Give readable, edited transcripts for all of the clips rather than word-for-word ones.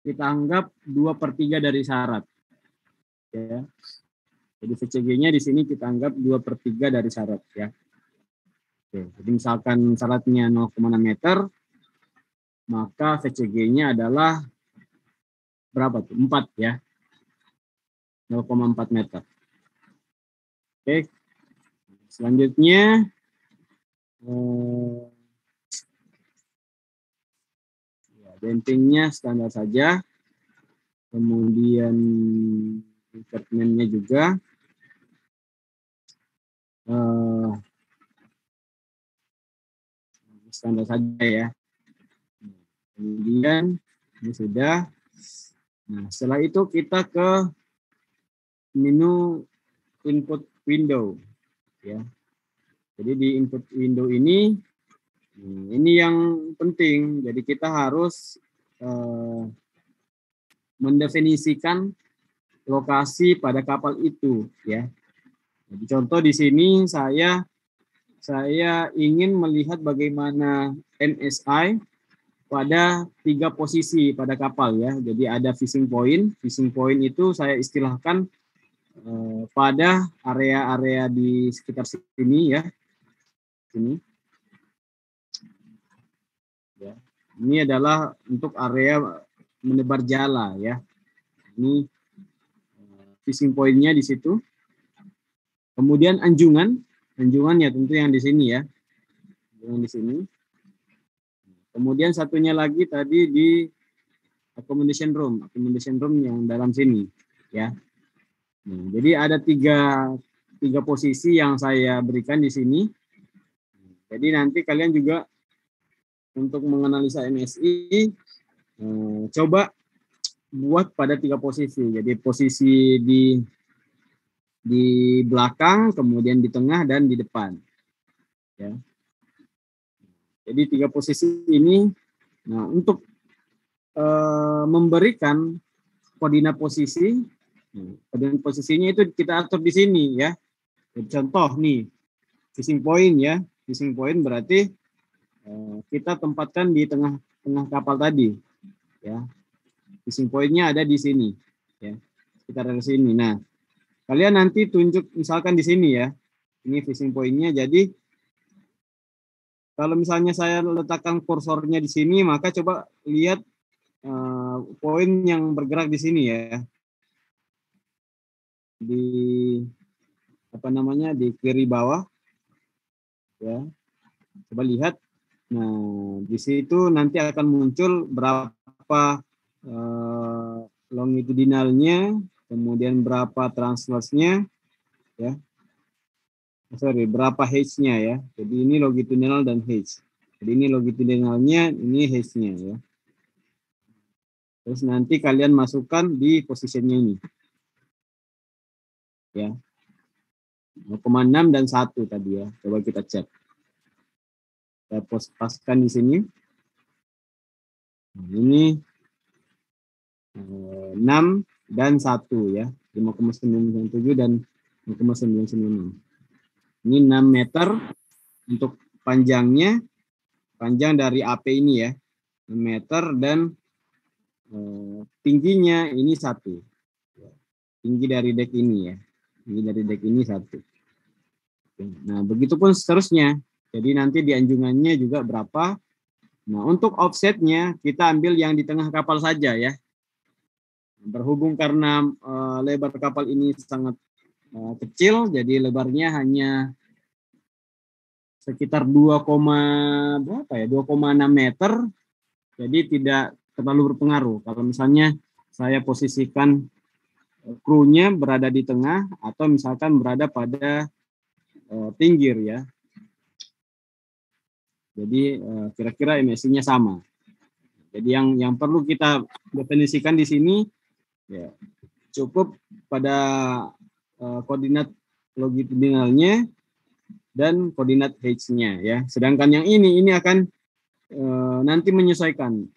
kita anggap 2/3 dari syarat. Ya. Jadi VCG-nya di sini kita anggap 2/3 dari syarat ya. Oke, jadi misalkan syaratnya 0,6 meter, maka VCG-nya adalah berapa tuh? 4 ya. 0,4 meter. Oke. Selanjutnya dampingnya standar saja. Kemudian invertmentnya juga standar saja ya. Kemudian ini sudah. Nah, setelah itu kita ke menu input window ya. Jadi di input window ini yang penting. Jadi kita harus mendefinisikan lokasi pada kapal itu ya. Jadi contoh di sini saya ingin melihat bagaimana MSI pada 3 posisi pada kapal ya. Jadi ada fishing point. Fishing point itu saya istilahkan pada area-area di sekitar sini ya. Sini. Ya. Ini adalah untuk area menebar jala ya. Ini fishing point-nya di situ. Kemudian anjungannya tentu yang di sini ya. Yang di sini. Kemudian satunya lagi tadi di accommodation room yang dalam sini ya. Nah, jadi ada tiga posisi yang saya berikan di sini. Jadi nanti kalian juga untuk menganalisa MSI coba buat pada 3 posisi. Jadi posisi di belakang, kemudian di tengah dan di depan. Ya. Jadi 3 posisi ini, nah untuk memberikan koordinat posisi, koordinat posisinya itu kita atur di sini ya. Jadi, contoh nih, fishing point ya, fishing point berarti kita tempatkan di tengah kapal tadi, ya. Fishing point-nya ada di sini, ya, sekitar di sini. Nah, kalian nanti tunjuk misalkan di sini ya, ini fishing point-nya. Jadi kalau misalnya saya letakkan kursornya di sini, maka coba lihat poin yang bergerak di sini ya, di apa namanya, di kiri bawah, ya. Coba lihat. Nah, di situ nanti akan muncul berapa longitudinalnya, kemudian berapa transverse-nya, ya. Sorry, berapa height-nya ya. Jadi ini longitudinal dan height. Jadi ini longitudinalnya, ini height-nya ya. Terus nanti kalian masukkan di posisinya ini. Ya. 0,6 dan 1 tadi ya. Coba kita cek. Kita paskan di sini. Nah, ini 6 dan 1 ya. 5,97 dan 5,996. Ini 6 meter untuk panjangnya. Panjang dari AP ini ya. 6 meter dan tingginya ini 1. Tinggi dari dek ini ya. Tinggi dari dek ini 1. Nah, begitupun seterusnya. Jadi nanti di anjungannya juga berapa. Nah, untuk offsetnya kita ambil yang di tengah kapal saja ya. Berhubung karena lebar kapal ini sangat kecil, jadi lebarnya hanya sekitar 2,6 meter. Jadi tidak terlalu berpengaruh. Kalau misalnya saya posisikan krunya berada di tengah atau misalkan berada pada pinggir ya. Jadi kira-kira MSI-nya sama. Jadi yang perlu kita definisikan di sini ya, cukup pada koordinat longitudinalnya dan koordinat height-nya ya. Sedangkan yang ini akan nanti menyesuaikan.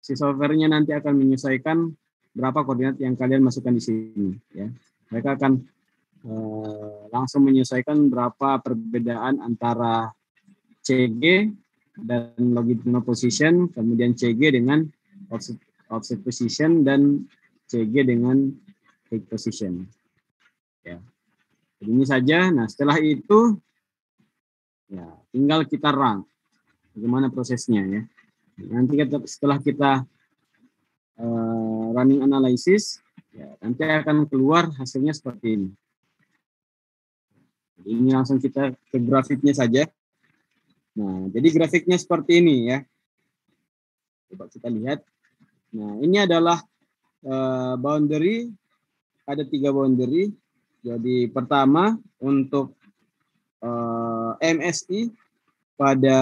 Si software-nya nanti akan menyesuaikan berapa koordinat yang kalian masukkan di sini ya. Mereka akan langsung menyesuaikan berapa perbedaan antara CG dan longitudinal position, kemudian CG dengan offset position, dan CG dengan take position. Ya. Jadi ini saja. Nah, setelah itu ya tinggal kita run. Bagaimana prosesnya ya. Nanti setelah kita running analysis, ya, nanti akan keluar hasilnya seperti ini. Jadi ini langsung kita ke grafiknya saja. Nah, jadi grafiknya seperti ini ya. Coba kita lihat. Nah, ini adalah boundary, ada 3 boundary. Jadi pertama untuk MSI pada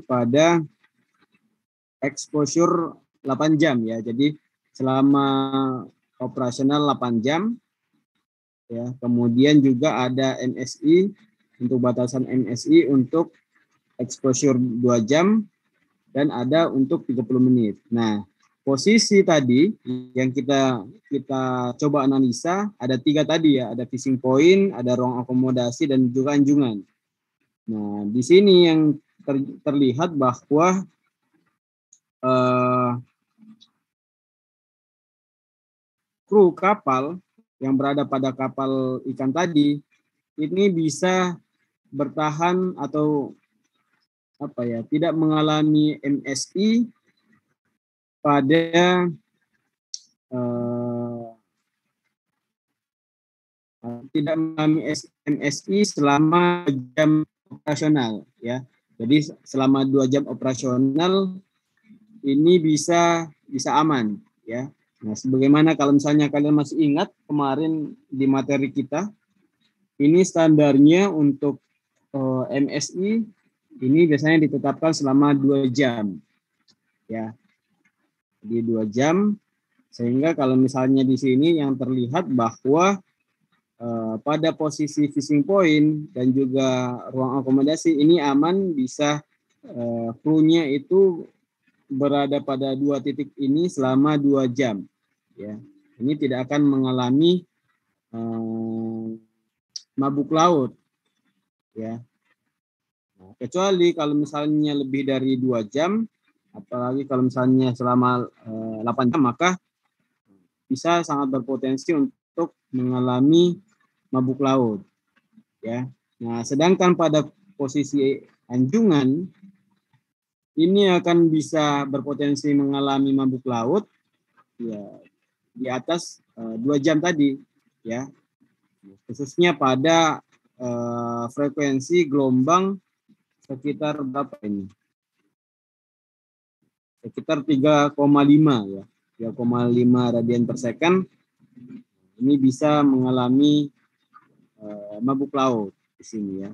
pada exposure 8 jam ya. Jadi selama operasional 8 jam ya. Kemudian juga ada MSI untuk batasan MSI untuk exposure 2 jam dan ada untuk 30 menit. Nah, posisi tadi yang kita coba analisa ada 3 tadi ya, ada fishing point, ada ruang akomodasi, dan juga anjungan. Nah, di sini yang terlihat bahwa kru kapal yang berada pada kapal ikan tadi ini bisa bertahan atau tidak mengalami MSI pada tidak mengalami MSI selama jam operasional ya. Jadi selama 2 jam operasional ini bisa aman ya. Nah, sebagaimana kalau misalnya kalian masih ingat kemarin di materi kita, ini standarnya untuk MSI ini biasanya ditetapkan selama 2 jam ya. Di 2 jam, sehingga kalau misalnya di sini yang terlihat bahwa pada posisi fishing point dan juga ruang akomodasi ini aman, bisa krunya itu berada pada 2 titik ini selama 2 jam ya. Ini tidak akan mengalami mabuk laut ya. Nah, kecuali kalau misalnya lebih dari 2 jam, apalagi kalau misalnya selama 8 jam, maka bisa sangat berpotensi untuk mengalami mabuk laut ya. Nah, sedangkan pada posisi anjungan ini akan bisa berpotensi mengalami mabuk laut ya di atas 2 jam tadi ya. Khususnya pada frekuensi gelombang sekitar berapa ini? Sekitar 3,5 ya. 3,5 radian per second ini bisa mengalami mabuk laut di sini ya.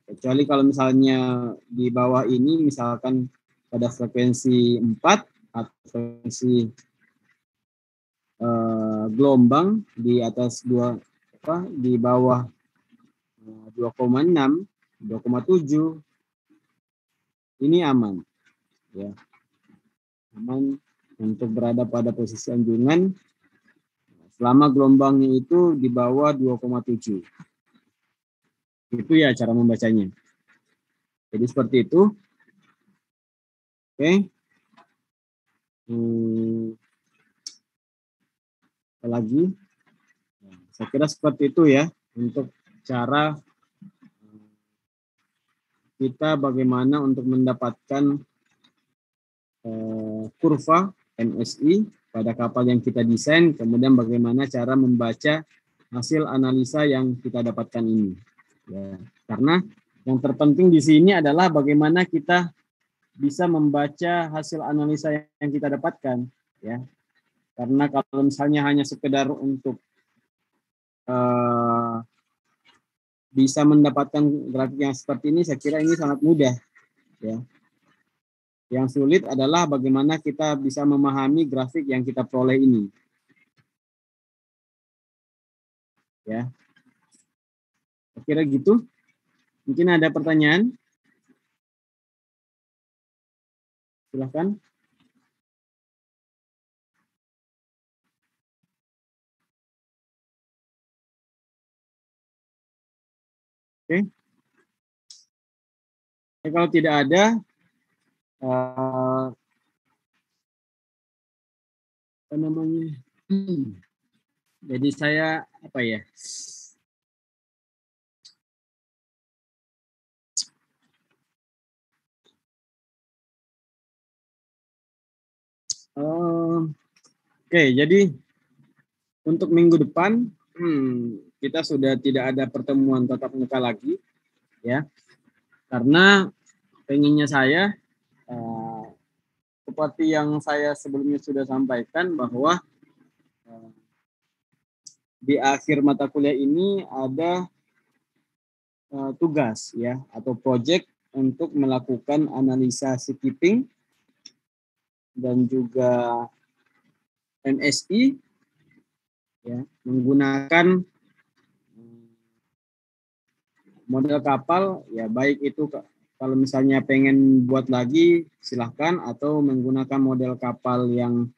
Kecuali kalau misalnya di bawah ini misalkan pada frekuensi 4 atau frekuensi gelombang di atas di bawah 2,6, 2,7 ini aman ya. Aman untuk berada pada posisi anjungan selama gelombangnya itu di bawah 2,7. Itu ya cara membacanya. Jadi seperti itu. Oke. Apa lagi? Saya kira seperti itu ya untuk cara kita bagaimana untuk mendapatkan kurva MSI pada kapal yang kita desain, kemudian bagaimana cara membaca hasil analisa yang kita dapatkan ini. Ya, karena yang terpenting di sini adalah bagaimana kita bisa membaca hasil analisa yang kita dapatkan, ya. Karena kalau misalnya hanya sekedar untuk bisa mendapatkan grafik yang seperti ini, saya kira ini sangat mudah, ya. Yang sulit adalah bagaimana kita bisa memahami grafik yang kita peroleh ini. Ya. Saya kira gitu. Mungkin ada pertanyaan? Silahkan. Oke. Kalau tidak ada, apa namanya? Jadi saya apa ya? Oke, jadi untuk minggu depan kita sudah tidak ada pertemuan tatap muka lagi, ya, karena pengennya saya seperti yang saya sebelumnya sudah sampaikan bahwa di akhir mata kuliah ini ada tugas ya atau project untuk melakukan analisa skipping dan juga NSI ya menggunakan model kapal ya baik itu kalau misalnya pengen buat lagi silahkan atau menggunakan model kapal yang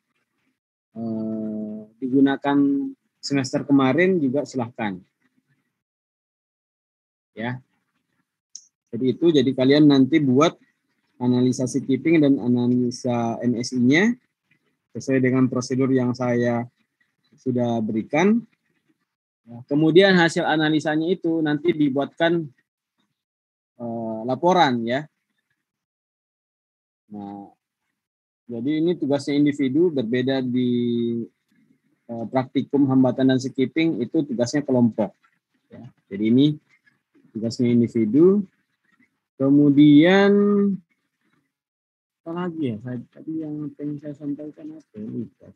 digunakan semester kemarin juga silahkan ya. Jadi kalian nanti buat analisa skipping dan analisa NSI-nya sesuai dengan prosedur yang saya sudah berikan. Kemudian hasil analisanya itu nanti dibuatkan laporan ya. Nah, jadi ini tugasnya individu, berbeda di praktikum hambatan dan skipping itu tugasnya kelompok. Ya. Jadi ini tugasnya individu. Kemudian apa lagi ya? Tadi yang pengen saya sampaikan apa? Lupa.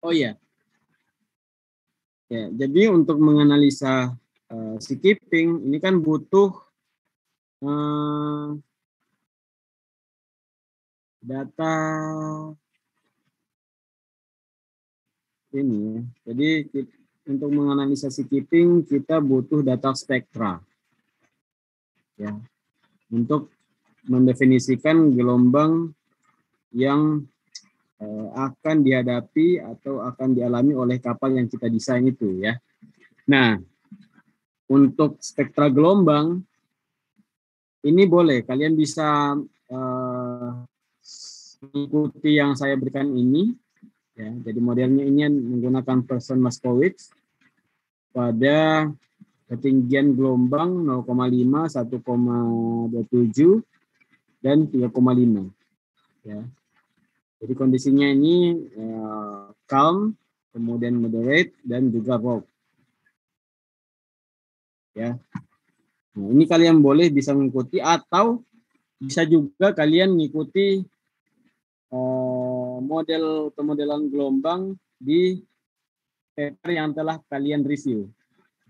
Oh iya. Ya, jadi untuk menganalisa skipping ini kan butuh data ini ya. Jadi untuk menganalisa skipping kita butuh data spektra. Ya. Untuk mendefinisikan gelombang yang akan dihadapi atau akan dialami oleh kapal yang kita desain itu ya. Nah, untuk spektra gelombang ini boleh kalian bisa mengikuti yang saya berikan ini ya. Jadi modelnya ini menggunakan Person Moskowitz pada ketinggian gelombang 0,5, 1,27 dan 3,5 ya. Jadi kondisinya ini calm, kemudian moderate dan juga rogue. Ya. Nah, ini kalian boleh bisa mengikuti atau bisa juga kalian mengikuti model pemodelan gelombang di paper yang telah kalian review.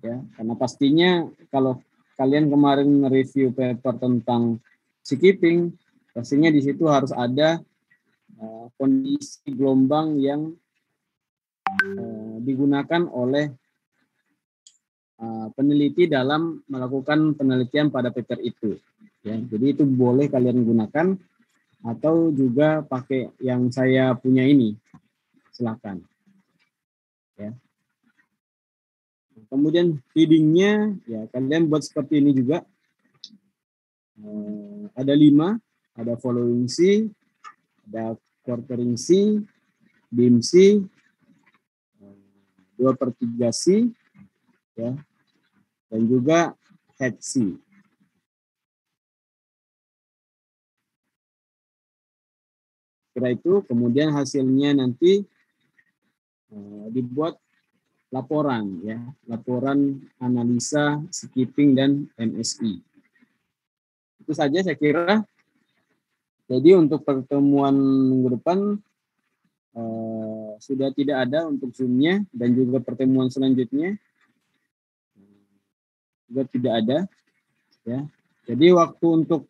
Ya, karena pastinya kalau kalian kemarin review paper tentang skipping, pastinya di situ harus ada kondisi gelombang yang digunakan oleh peneliti dalam melakukan penelitian pada paper itu. Ya, jadi itu boleh kalian gunakan atau juga pakai yang saya punya ini, silakan. Ya. Kemudian headingnya, ya kalian buat seperti ini juga. Ada 5, ada following C, ada quartering C, beam C, 2/3 C, ya, dan juga head C. Setelah itu kemudian hasilnya nanti dibuat laporan ya, laporan analisa skipping dan NSI. Itu saja saya kira. Jadi untuk pertemuan minggu depan sudah tidak ada untuk Zoom-nya dan juga pertemuan selanjutnya juga tidak ada ya. Jadi waktu untuk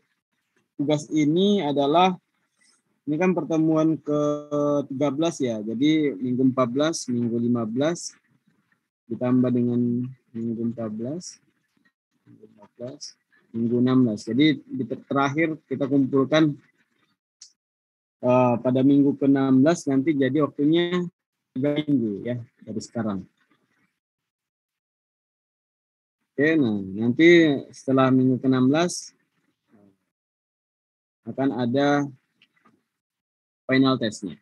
tugas ini adalah ini kan pertemuan ke-13 ya. Jadi minggu 14, minggu 15 ditambah dengan minggu 14, minggu 14, minggu 16. Jadi terakhir kita kumpulkan pada minggu ke-16 nanti jadi waktunya 3 minggu ya dari sekarang. Oke, nah nanti setelah minggu ke-16 akan ada final testnya.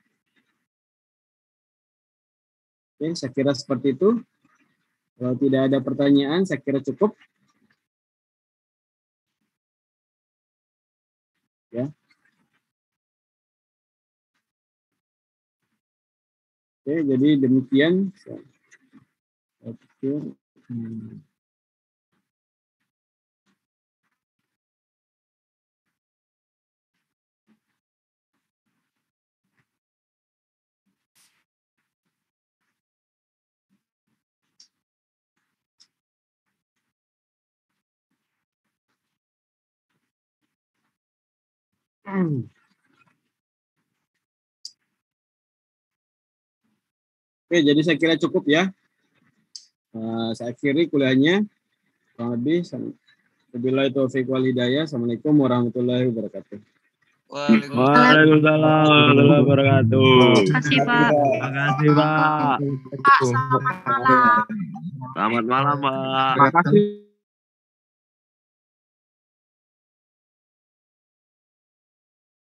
Oke, saya kira seperti itu. Kalau tidak ada pertanyaan, saya kira cukup. Ya. Oke, jadi demikian. Saya pikir. Oke, jadi saya kira cukup ya. Saya akhiri kuliahnya. Kurang lebih. Wabillahi taufiq wal hidayah. Assalamualaikum warahmatullahi wabarakatuh. Waalaikumsalam warahmatullahi wabarakatuh. Terima kasih, Pak. Terima kasih, Pak. Pak, selamat malam. Selamat malam, Pak. Terima kasih.